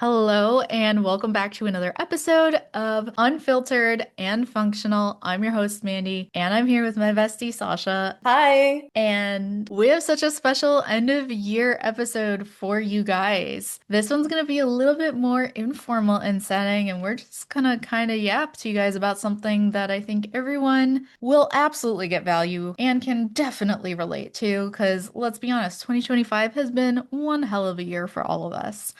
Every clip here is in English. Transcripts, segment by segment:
Hello, and welcome back to another episode of Unfiltered and Functional. I'm your host, Mandy, and I'm here with my bestie, Sasha. Hi. And we have such a special end of year episode for you guys. This one's going to be a little bit more informal in setting, and we're just going to kind of yap to you guys about something that I think everyone will absolutely get value and can definitely relate to. Because let's be honest, 2025 has been one hell of a year for all of us.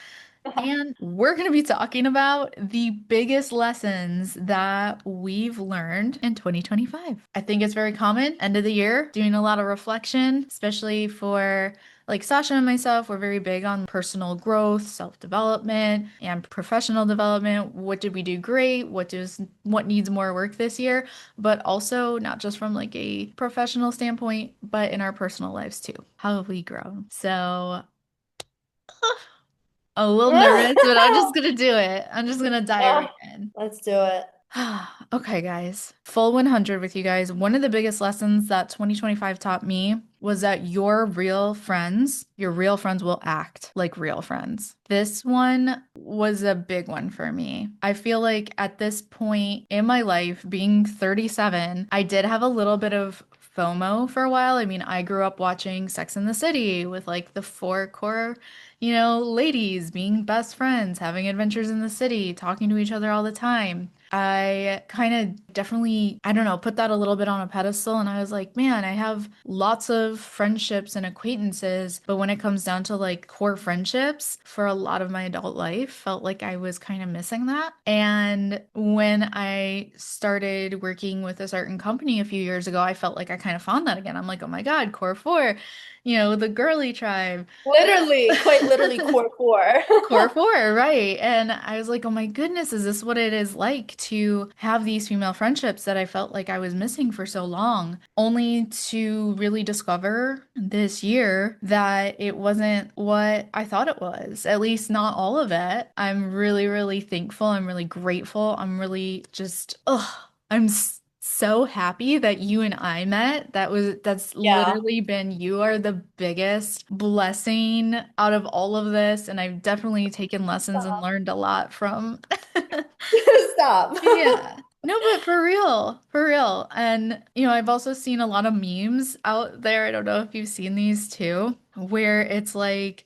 And we're going to be talking about the biggest lessons that we've learned in 2025. I think it's very common, end of the year, doing a lot of reflection, especially for like Sasha and myself. We're very big on personal growth, self-development, and professional development. What did we do great? What needs more work this year? But also not just from like a professional standpoint, but in our personal lives too. How have we grown? So a little nervous, but I'm just gonna do it. I'm just gonna dive Oh, right in. let's do it. Okay, guys. Full 100 with you guys. One of the biggest lessons that 2025 taught me was that your real friends will act like real friends. This one was a big one for me. I feel like at this point in my life, being 37, I did have a little bit of FOMO for a while. I mean, I grew up watching Sex and the City with like the four core, ladies being best friends, having adventures in the city, talking to each other all the time. I kind of definitely, I don't know, put that a little bit on a pedestal. And I was like, man, I have lots of friendships and acquaintances. But when it comes down to like core friendships for a lot of my adult life, felt like I was kind of missing that. And when I started working with a certain company a few years ago, I felt like I kind of found that again. I'm like, oh my God, core four, the girly tribe. Literally, quite literally core core. Core four, right. And I was like, oh my goodness, is this what it is like to have these female friendships that I felt like I was missing for so long? Only to really discover this year that it wasn't what I thought it was, at least not all of it. I'm really, really thankful. I'm really grateful. I'm really just, so happy that you and I met. That's Yeah. literally been, you are the biggest blessing out of all of this. And I've definitely taken lessons and Stop. learned a lot from. Stop. Yeah. No, but for real, for real. And, I've also seen a lot of memes out there. I don't know if you've seen these too, where it's like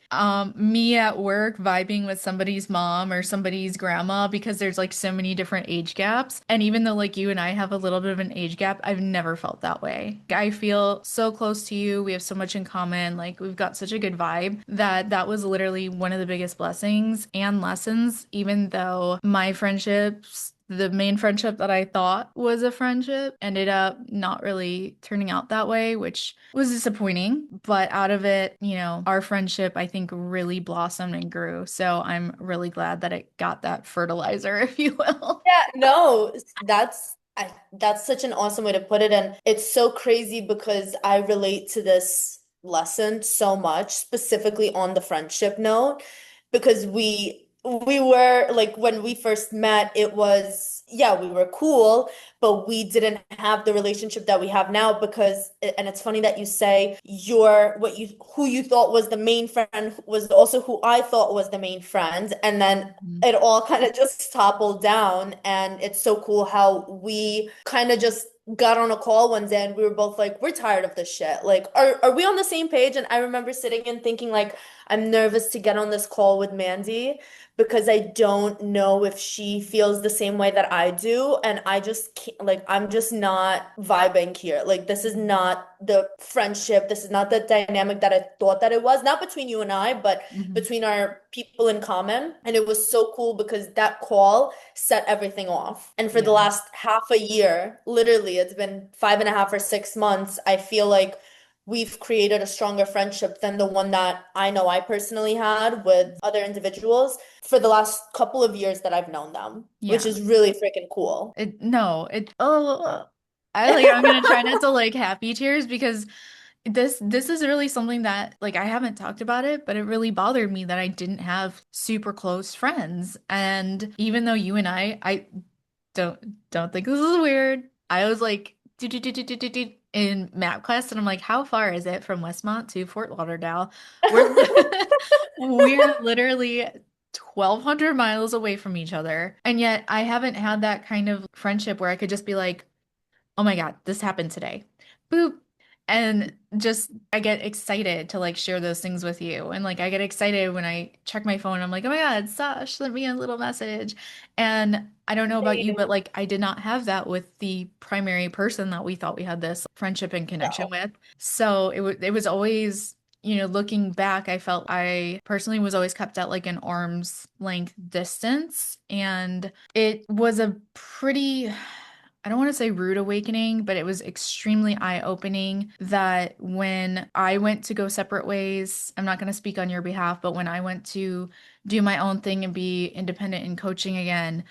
me at work vibing with somebody's mom or somebody's grandma because there's like so many different age gaps. And even though like you and I have a little bit of an age gap, I've never felt that way. I feel so close to you. We have so much in common. Like we've got such a good vibe that was literally one of the biggest blessings and lessons, even though my friendships, the main friendship that I thought was a friendship ended up not really turning out that way, which was disappointing. But out of it, our friendship, I think, really blossomed and grew. So I'm really glad that it got that fertilizer, if you will. Yeah, no, that's such an awesome way to put it. And it's so crazy because I relate to this lesson so much, specifically on the friendship note, because we were like when we first met, it was yeah, we were cool, but we didn't have the relationship that we have now because and it's funny that you say your what you who you thought was the main friend was also who I thought was the main friend, and then Mhm. it all kind of just toppled down. And it's so cool how we kind of just got on a call one day and we were both like, we're tired of this shit. Like, are we on the same page? And I remember sitting and thinking, like, I'm nervous to get on this call with Mandy because I don't know if she feels the same way that I do. And I just can't, like, I'm just not vibing here. Like, this is not the friendship. This is not the dynamic that I thought that it was, not between you and I, but Mhm. between our people in common. And it was so cool because that call set everything off. And for the Yeah. last half a year, literally, it's been 5.5 or 6 months, I feel like we've created a stronger friendship than the one that I know I personally had with other individuals for the last couple of years that I've known them, which Yeah. is really freaking cool. No, I'm gonna try not to like happy tears because this is really something that like I haven't talked about it, but it really bothered me that I didn't have super close friends. And even though you and I don't think this is weird. I was like in map class and I'm like, how far is it from Westmont to Fort Lauderdale? We're we're literally 1,200 miles away from each other. And yet I haven't had that kind of friendship where I could just be like, oh my God, this happened today. Boop. And just I get excited to like share those things with you. And like I get excited when I check my phone. I'm like, oh my God, Sash sent me a little message. And I don't know about you, but Same. like I did not have that with the primary person that we thought we had this friendship and connection No. with. So it was always, looking back, I felt I personally was always kept at like an arm's length distance. And it was a pretty, I don't want to say rude awakening, but it was extremely eye-opening that when I went to go separate ways, I'm not going to speak on your behalf, but when I went to do my own thing and be independent in coaching again,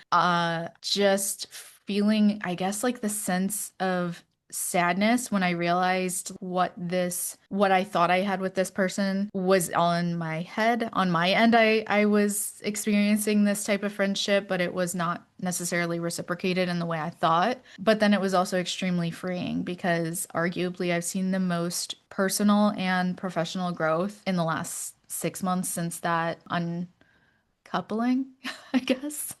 just feeling, I guess, like the sense of sadness when I realized what I thought I had with this person was on my head. On my end, I was experiencing this type of friendship, but it was not necessarily reciprocated in the way I thought. But then it was also extremely freeing because arguably I've seen the most personal and professional growth in the last 6 months since that uncoupling, I guess,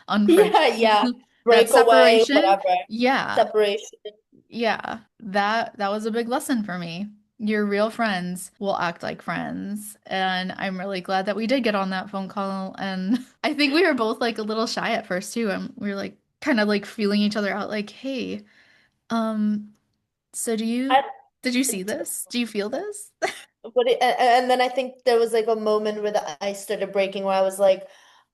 Yeah, unfriendship, yeah. that Breakaway, separation. whatever. Yeah. Separation. Yeah, that was a big lesson for me. Your real friends will act like friends, and I'm really glad that we did get on that phone call. And I think we were both like a little shy at first too, and we were like kind of like feeling each other out, like, "Hey, um, so I, did you see this? Do you feel this?" and then I think there was like a moment where the ice started breaking where I was like,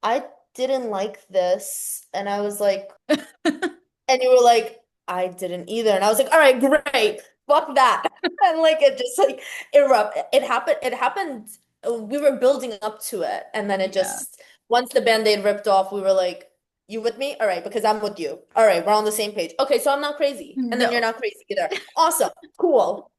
I didn't like this. And I was like, and you were like, I didn't either. And I was like, all right, great. Fuck that. And like it just like It happened. We were building up to it. And then it Yeah. just once the Band-Aid ripped off, we were like, you with me? All right, because I'm with you. All right, we're on the same page. Okay, so I'm not crazy. And then you're No. not crazy either. Awesome. Cool.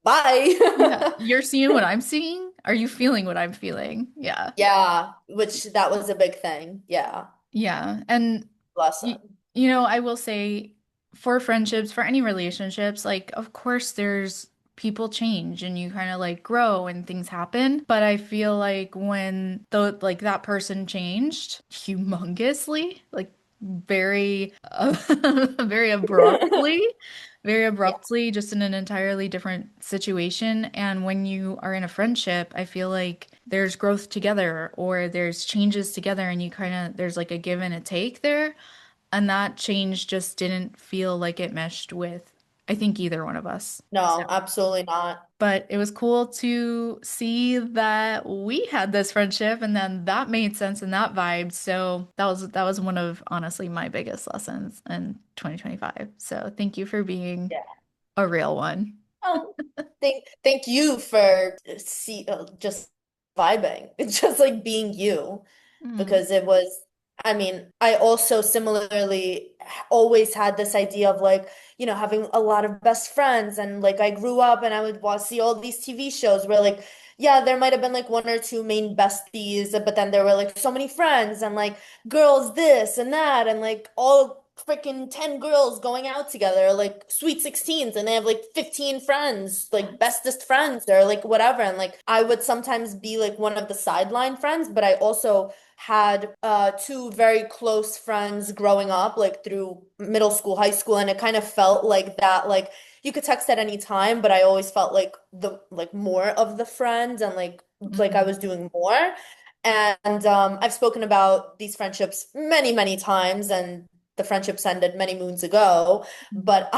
Bye. Yeah, you're seeing what I'm seeing. Are you feeling what I'm feeling? Yeah. Yeah, which that was a big thing. Yeah. Yeah. And you, Lesson. I will say for friendships, for any relationships, like of course there's people change and you kind of like grow and things happen, but I feel like when that person changed humongously, like very very abruptly, very Yeah. abruptly, just in an entirely different situation. And when you are in a friendship, I feel like there's growth together or there's changes together and you kind of there's like a give and a take there. And that change just didn't feel like it meshed with, I think, either one of us. So, No, absolutely not. but it was cool to see that we had this friendship and then that made sense and that vibe. So that was one of honestly my biggest lessons in 2025. So thank you for being Yeah. a real one. Oh, thank you for just vibing. It's just like being you Mm, because it was I mean, I also similarly always had this idea of like, having a lot of best friends and like I grew up and I would watch see all these TV shows where like yeah, there might have been like one or two main besties, but then there were like so many friends and like girls this and that and like all freaking 10 girls going out together, like sweet 16s, and they have like 15 friends, like yes. bestest friends or like whatever. And like I would sometimes be like one of the sideline friends, but I also had two very close friends growing up, like through middle school, high school, and it kind of felt like that, like you could text at any time, but I always felt like the like more of the friend and like I Mhm. was doing more. And I've spoken about these friendships many, many times, and the friendships ended many moons ago. Mhm. But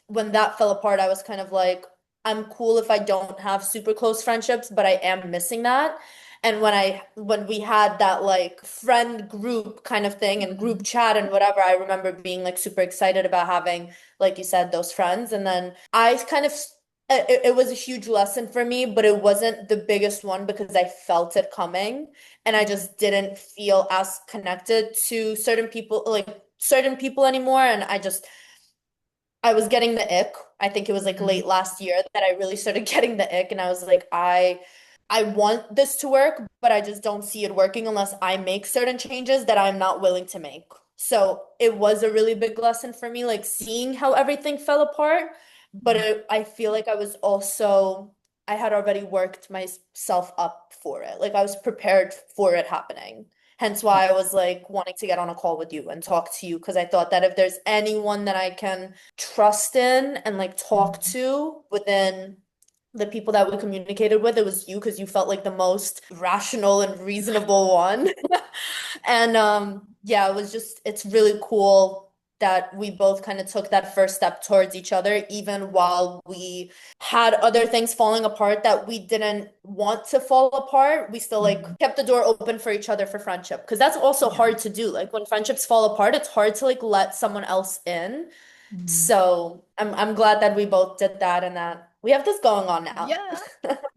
when that fell apart, I was kind of like, I'm cool if I don't have super close friendships, but I am missing that. And when we had that like friend group kind of thing and group Mhm. chat and whatever, I remember being like super excited about having, like you said, those friends. And then I kind of it was a huge lesson for me, but it wasn't the biggest one because I felt it coming and I Mhm. just didn't feel as connected to certain people anymore. And I was getting the ick. I think it was like Mhm. late last year that I really started getting the ick, and I was like, I want this to work, but I just don't see it working unless I make certain changes that I'm not willing to make. So it was a really big lesson for me, like seeing how everything fell apart. But I feel like I was also I had already worked myself up for it. Like I was prepared for it happening. Hence why I was like wanting to get on a call with you and talk to you because I thought that if there's anyone that I can trust in and like talk Mhm. to within the people that we communicated with, it was you because you felt like the most rational and reasonable one. And yeah, it was just it's really cool that we both kind of took that first step towards each other, even while we had other things falling apart that we didn't want to fall apart. We still like Mhm. kept the door open for each other for friendship because that's also Yeah. hard to do. Like when friendships fall apart, it's hard to like let someone else in. Mhm. So I'm glad that we both did that and that we have this going on now. Yeah.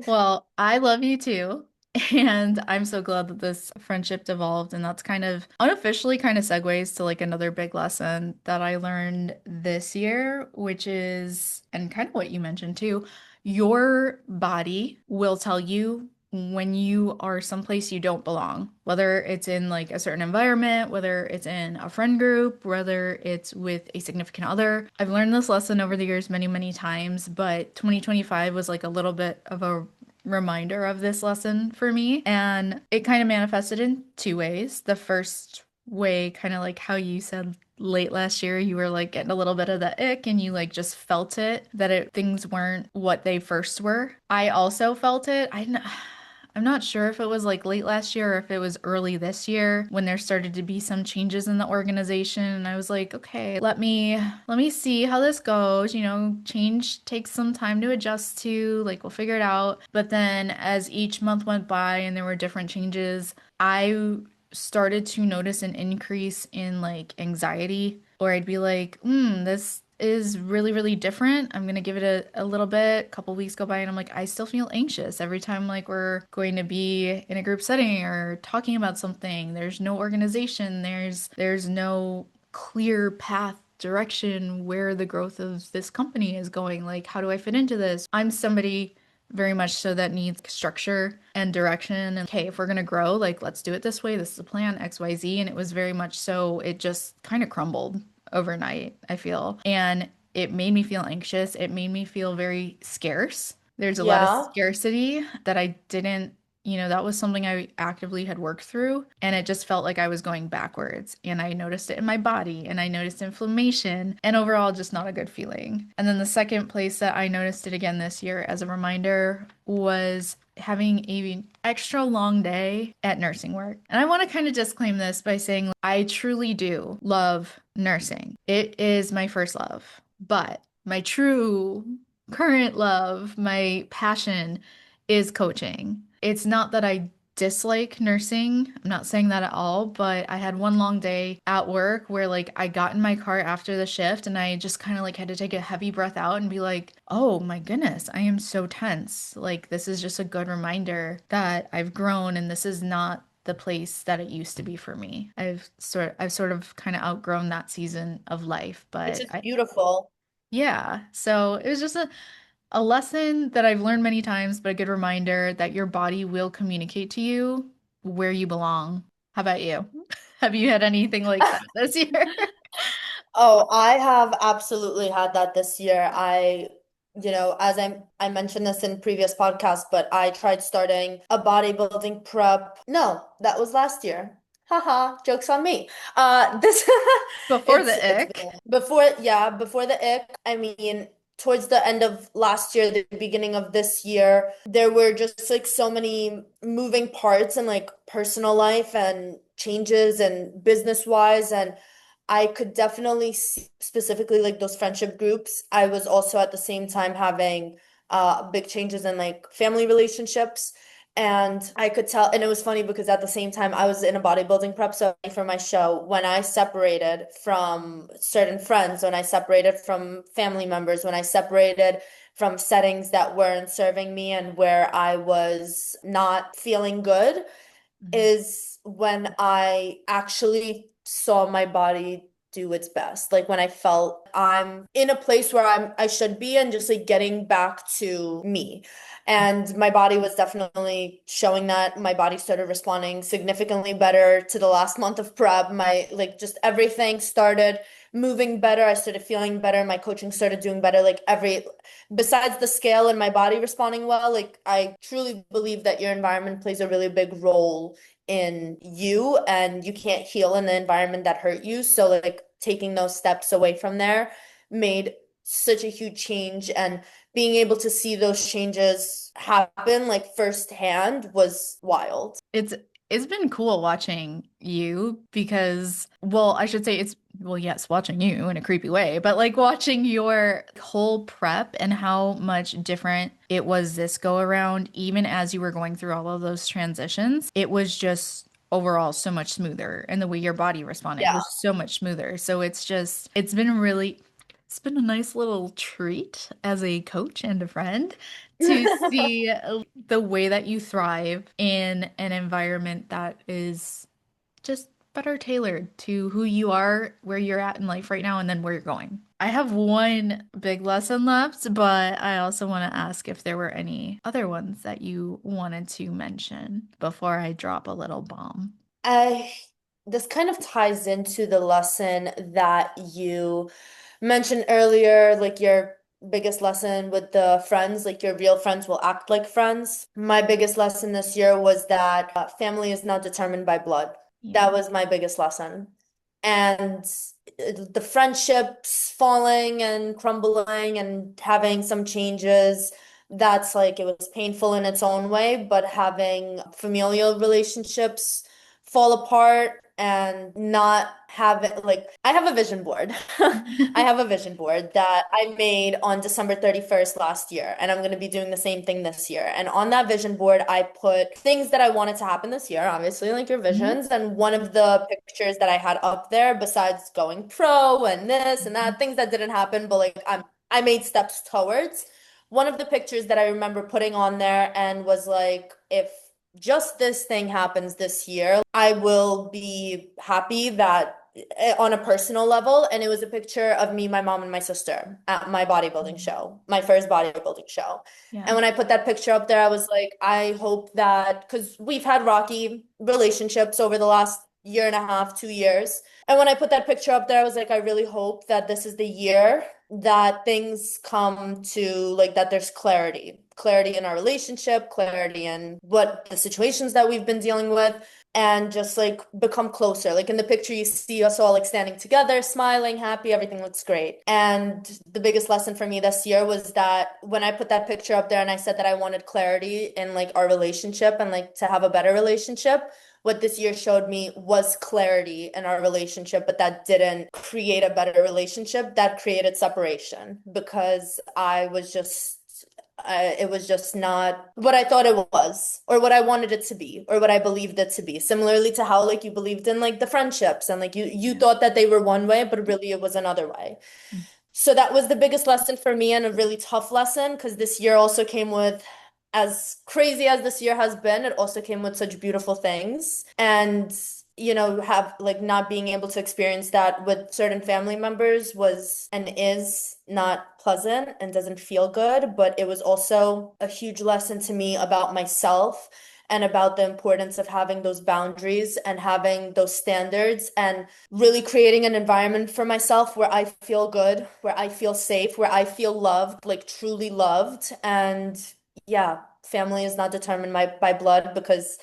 Well, I love you too. And I'm so glad that this friendship developed. And that's kind of unofficially kind of segues to like another big lesson that I learned this year, which is, and kind of what you mentioned too, your body will tell you when you are someplace you don't belong, whether it's in like a certain environment, whether it's in a friend group, whether it's with a significant other. I've learned this lesson over the years many, many times, but 2025 was like a little bit of a reminder of this lesson for me. And it kind of manifested in two ways. The first way, kind of like how you said late last year, you were like getting a little bit of the ick and you like just felt it that things weren't what they first were. I also felt it. I'm not sure if it was like late last year or if it was early this year when there started to be some changes in the organization and I was like, okay, let me see how this goes. Change takes some time to adjust to, like we'll figure it out. But then as each month went by and there were different changes, I started to notice an increase in like anxiety, or I'd be like, this is really, really different. I'm gonna give it a little bit. A couple weeks go by and I'm like, I still feel anxious every time like we're going to be in a group setting or talking about something. There's no organization. There's no clear path direction where the growth of this company is going. Like, how do I fit into this? I'm somebody very much so that needs structure and direction. And okay, if we're going to grow, like, let's do it this way. This is the plan, XYZ. And it was very much so, it just kind of crumbled overnight, I feel. And it made me feel anxious. It made me feel very scarce. There's a lot of Yeah, scarcity that I didn't, that was something I actively had worked through. And it just felt like I was going backwards. And I noticed it in my body and I noticed inflammation and overall just not a good feeling. And then the second place that I noticed it again this year as a reminder was having a extra long day at nursing work. And I want to kind of disclaim this by saying I truly do love nursing. It is my first love, but my true current love, my passion is coaching. It's not that I dislike nursing. I'm not saying that at all, but I had one long day at work where like I got in my car after the shift and I just kind of like had to take a heavy breath out and be like, "Oh my goodness, I am so tense." Like this is just a good reminder that I've grown and this is not the place that it used to be for me. I've sort of kind of outgrown that season of life, which but is beautiful. yeah. So it was just a lesson that I've learned many times, but a good reminder that your body will communicate to you where you belong. How about you? Have you had anything like that this year? Oh, I have absolutely had that this year. As I mentioned this in previous podcasts, but I tried starting a bodybuilding prep. No, that was last year. Haha, joke's on me. This Before it's the it's ick? before the ick. I mean, towards the end of last year, the beginning of this year, there were just like so many moving parts in like personal life and changes and business wise and I could definitely see specifically like those friendship groups. I was also at the same time having big changes in like family relationships. And I could tell, and it was funny because at the same time I was in a bodybuilding prep, so for my show, when I separated from certain friends, when I separated from family members, when I separated from settings that weren't serving me and where I was not feeling good, Mhm. is when I actually saw my body do its best. Like when I felt I'm in a place where I should be and just like getting back to me. And my body was definitely showing that. My body started responding significantly better to the last month of prep. My like just everything started moving better. I started feeling better. My coaching started doing better. Like besides the scale and my body responding well, like I truly believe that your environment plays a really big role in you, and you can't heal in the environment that hurt you. So like taking those steps away from there made such a huge change, and being able to see those changes happen like firsthand was wild. It's been cool watching you because, well, I should say it's, well, yes, watching you in a creepy way, but like watching your whole prep and how much different it was this go around, even as you were going through all of those transitions, it was just overall so much smoother. And the way your body responded Yeah. was so much smoother. So it's just, it's been really, it's been a nice little treat as a coach and a friend to see the way that you thrive in an environment that is just better tailored to who you are, where you're at in life right now, and then where you're going. I have one big lesson left, but I also want to ask if there were any other ones that you wanted to mention before I drop a little bomb. I This kind of ties into the lesson that you mentioned earlier, like your biggest lesson with the friends, like your real friends will act like friends. My biggest lesson this year was that family is not determined by blood. Yeah. That was my biggest lesson. And the friendships falling and crumbling and having some changes, that's like it was painful in its own way, but having familial relationships fall apart and not have it like I have a vision board. I have a vision board that I made on December 31st last year, and I'm going to be doing the same thing this year. And on that vision board, I put things that I wanted to happen this year, obviously, like your Mhm. visions. And one of the pictures that I had up there, besides going pro and this and that, things that didn't happen, but like I made steps towards. One of the pictures that I remember putting on there and was like, if just this thing happens this year, I will be happy that on a personal level. And it was a picture of me, my mom, and my sister at my bodybuilding Mm. show, my first bodybuilding show. And Yeah. when I put that picture up there, I was like, I hope that, because we've had rocky relationships over the last year and a half, 2 years. And when I put that picture up there, I was like, I really hope that this is the year that things come to like that there's clarity in our relationship, clarity in what the situations that we've been dealing with, and just like become closer. Like in the picture, you see us all like standing together, smiling, happy, everything looks great. And the biggest lesson for me this year was that when I put that picture up there and I said that I wanted clarity in like our relationship and like to have a better relationship, what this year showed me was clarity in our relationship, but that didn't create a better relationship. That created separation because it was just not what I thought it was, or what I wanted it to be, or what I believed it to be. Similarly to how like you believed in like the friendships and like you Yeah. thought that they were one way, but really it was another way. So that was the biggest lesson for me, and a really tough lesson because this year also came with, as crazy as this year has been, it also came with such beautiful things. And, have like not being able to experience that with certain family members was and is not pleasant and doesn't feel good. But it was also a huge lesson to me about myself and about the importance of having those boundaries and having those standards and really creating an environment for myself where I feel good, where I feel safe, where I feel loved, like truly loved. And yeah, family is not determined by blood because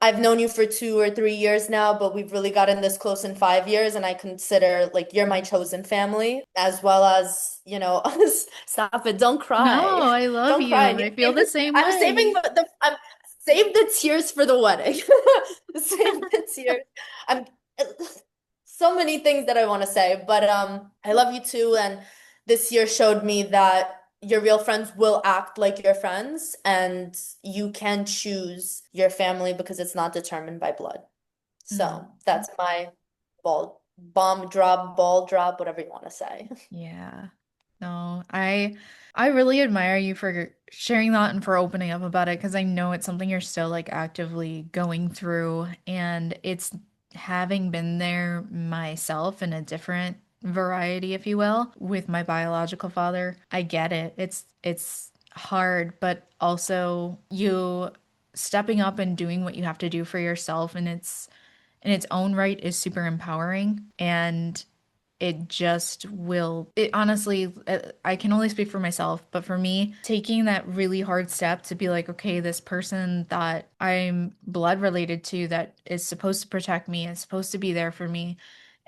I've known you for 2 or 3 years now, but we've really gotten this close in 5 years, and I consider like you're my chosen family, as well as, stop it, don't No, cry. I love Don't cry. you. I need I to feel save the this. same I'm saving way. I'm save the tears for the wedding. Save the tears. I'm so many things that I want to say, but I love you too, and this year showed me that your real friends will act like your friends, and you can choose your family because it's not determined by blood. Mm. So that's my ball drop, whatever you want to say. Yeah. No, I really admire you for sharing that and for opening up about it because I know it's something you're still like actively going through, and it's having been there myself in a different variety, if you will, with my biological father. I get it. It's hard, but also you stepping up and doing what you have to do for yourself, and it's in its own right is super empowering, and it just will, it honestly, I can only speak for myself, but for me, taking that really hard step to be like, okay, this person that I'm blood related to that is supposed to protect me, is supposed to be there for me,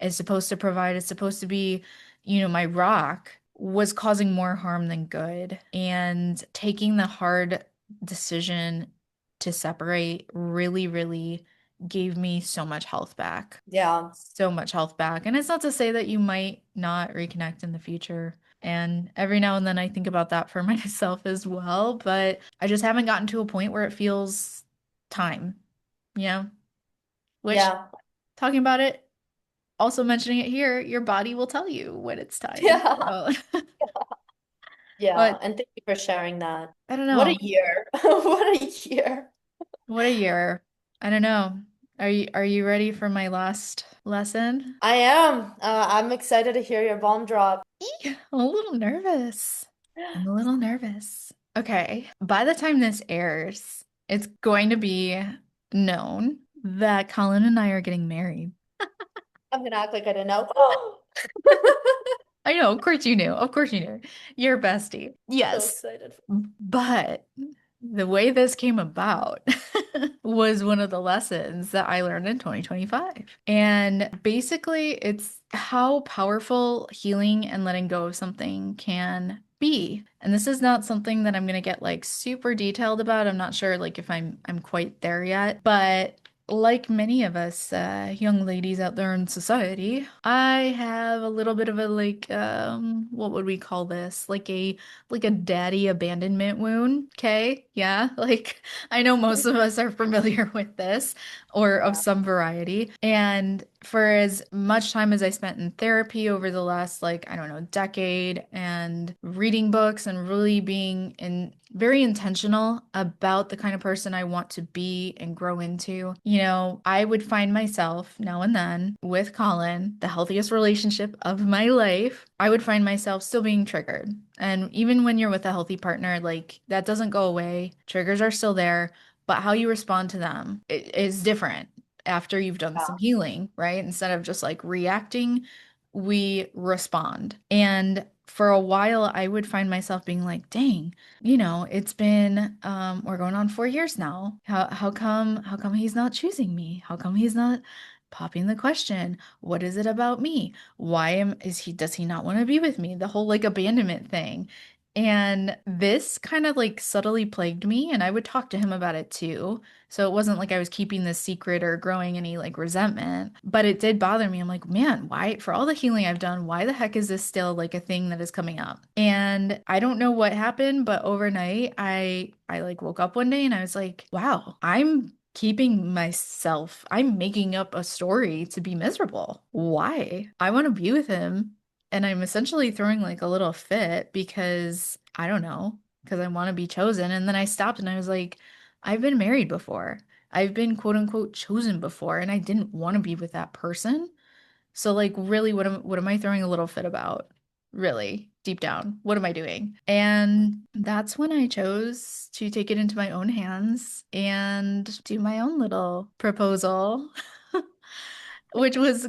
is supposed to provide, is supposed to be, my rock, was causing more harm than good. And taking the hard decision to separate really, really gave me so much health back. Yeah. So much health back. And it's not to say that you might not reconnect in the future. And every now and then I think about that for myself as well, but I just haven't gotten to a point where it feels time, you know? Which, Yeah. talking about it, also mentioning it here, your body will tell you when it's time. Yeah. So, Yeah. but And thank you for sharing that. I don't What know. a year. What a year. What a year. I don't know. Are you ready for my last lesson? I am. I'm excited to hear your bomb drop. I'm a little nervous. I'm a little nervous. Okay, by the time this airs, it's going to be known that Colin and I are getting married. I'm gonna act like I didn't know. I know, of course you knew. Of course you knew. You're bestie. So Yes. excited. But the way this came about was one of the lessons that I learned in 2025. And basically, it's how powerful healing and letting go of something can be. And this is not something that I'm going to get like super detailed about. I'm not sure like if I'm quite there yet, but like many of us young ladies out there in society, I have a little bit of a like what would we call this? Like a daddy abandonment wound. Okay. Yeah. Like I know most of us are familiar with this or of Yeah. some variety. And for as much time as I spent in therapy over the last, like, I don't know, decade and reading books and really being very intentional about the kind of person I want to be and grow into, I would find myself now and then with Colin, the healthiest relationship of my life. I would find myself still being triggered. And even when you're with a healthy partner, like that doesn't go away. Triggers are still there, but how you respond to them is different after you've done some healing, right? Instead of just like reacting, we respond. And for a while, I would find myself being like, dang, it's been we're going on 4 years now. How come he's not choosing me? How come he's not popping the question? What is it about me? Why does he not want to be with me? The whole like abandonment thing. And this kind of like subtly plagued me, and I would talk to him about it too. So it wasn't like I was keeping this secret or growing any like resentment, but it did bother me. I'm like, man, why, for all the healing I've done, why the heck is this still like a thing that is coming up? And I don't know what happened, but overnight I like woke up one day and I was like, wow, I'm making up a story to be miserable. Why? I want to be with him. And I'm essentially throwing like a little fit because I don't know, because I want to be chosen. And then I stopped and I was like, I've been married before. I've been quote unquote chosen before, and I didn't want to be with that person. So like really what am I throwing a little fit about? Really, deep down, what am I doing? And that's when I chose to take it into my own hands and do my own little proposal, which was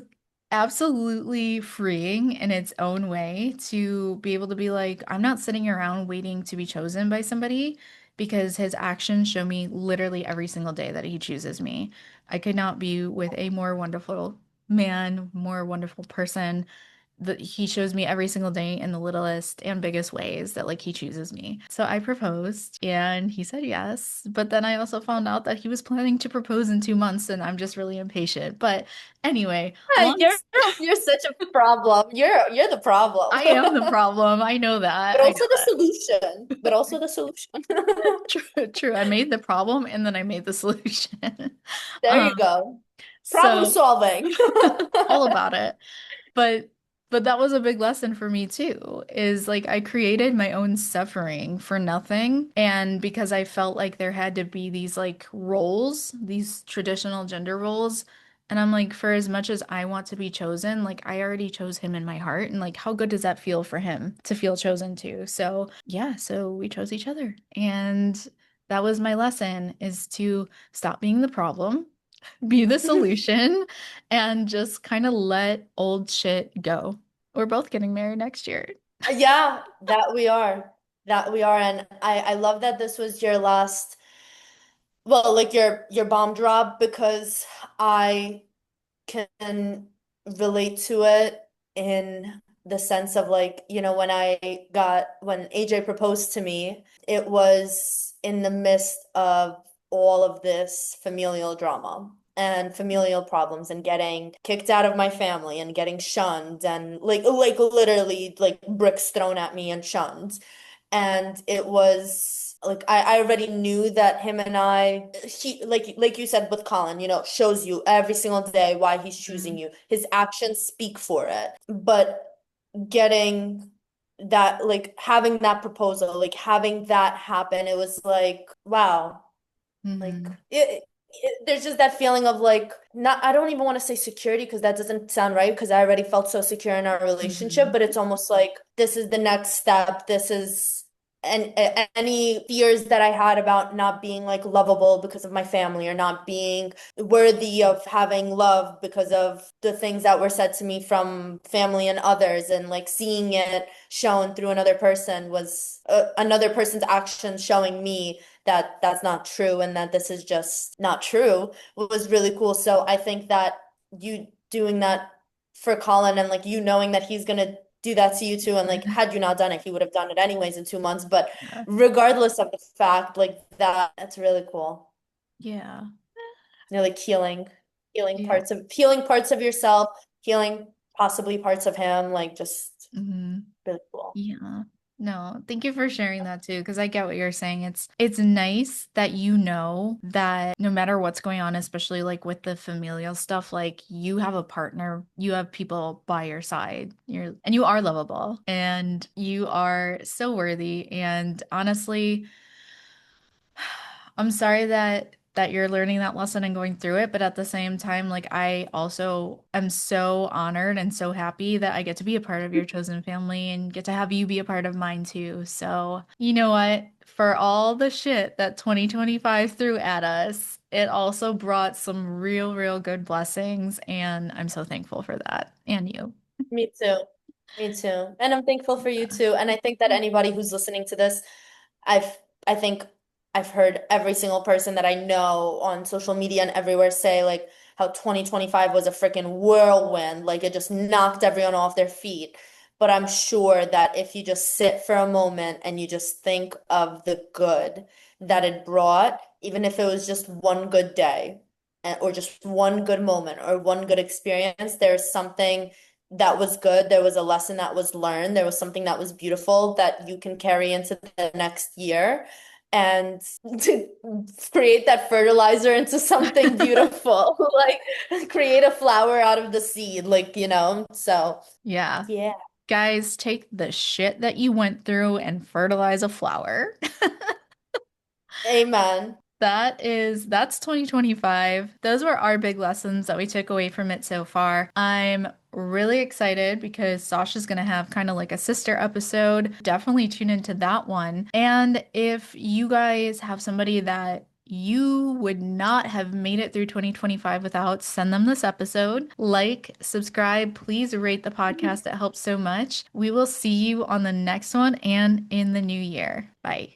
absolutely freeing in its own way to be able to be like, I'm not sitting around waiting to be chosen by somebody because his actions show me literally every single day that he chooses me. I could not be with a more wonderful man, more wonderful person that he shows me every single day in the littlest and biggest ways that like he chooses me. So I proposed and he said yes. But then I also found out that he was planning to propose in 2 months and I'm just really impatient. But anyway, Yeah, you're such a problem. You're the problem. I am the problem. I know that. But I know also the that. solution. But also the solution. True, true. I made the problem and then I made the solution. There you Um, go. Problem so solving. all about it. But that was a big lesson for me too, is like I created my own suffering for nothing. And because I felt like there had to be these like roles, these traditional gender roles. And I'm like, for as much as I want to be chosen, like I already chose him in my heart. And like, how good does that feel for him to feel chosen too? So yeah, so we chose each other. And that was my lesson, is to stop being the problem, be the solution, and just kind of let old shit go. We're both getting married next year. Yeah, that we are. That we are. And I love that this was your last, well, like your bomb drop because I can relate to it in the sense of like, when AJ proposed to me, it was in the midst of all of this familial drama and familial problems and getting kicked out of my family and getting shunned and like literally like bricks thrown at me and shunned. And it was like I already knew that him and he like you said with Colin, shows you every single day why he's choosing Mhm. you. His actions speak for it. But getting that, like having that proposal, like having that happen, it was like, wow. Like Mhm. there's just that feeling of like not I don't even want to say security because that doesn't sound right because I already felt so secure in our relationship, Mhm. but it's almost like this is the next step. This is and any fears that I had about not being like lovable because of my family or not being worthy of having love because of the things that were said to me from family and others and like seeing it shown through another person was another person's actions showing me that that's not true and that this is just not true was really cool. So I think that you doing that for Colin and like you knowing that he's gonna do that to you too, and like had you not done it, he would have done it anyways in 2 months. But Yeah. regardless of the fact, like that's really cool. Yeah. You're like Yeah. healing parts of yourself, healing possibly parts of him, like just Mhm. really cool. Yeah. No, thank you for sharing that too, because I get what you're saying. It's nice that you know that no matter what's going on, especially like with the familial stuff, like you have a partner, you have people by your side. You are lovable and you are so worthy. And honestly, I'm sorry that you're learning that lesson and going through it, but at the same time, like I also am so honored and so happy that I get to be a part of your chosen family and get to have you be a part of mine too. So, you know what? For all the shit that 2025 threw at us, it also brought some real good blessings, and I'm so thankful for that. And you. Me too. Me too. And I'm thankful for you too. And I think that anybody who's listening to this, I've I think I've heard every single person that I know on social media and everywhere say like how 2025 was a freaking whirlwind, like it just knocked everyone off their feet. But I'm sure that if you just sit for a moment and you just think of the good that it brought, even if it was just one good day or just one good moment or one good experience, there's something that was good. There was a lesson that was learned. There was something that was beautiful that you can carry into the next year and to create that fertilizer into something beautiful, like create a flower out of the seed, So, Yeah. yeah. Guys, take the shit that you went through and fertilize a flower. Amen. That's 2025. Those were our big lessons that we took away from it so far. I'm really excited because Sasha's gonna have kind of like a sister episode. Definitely tune into that one. And if you guys have somebody that you would not have made it through 2025 without, send them this episode. Like, subscribe, please rate the podcast. It helps so much. We will see you on the next one and in the new year. Bye.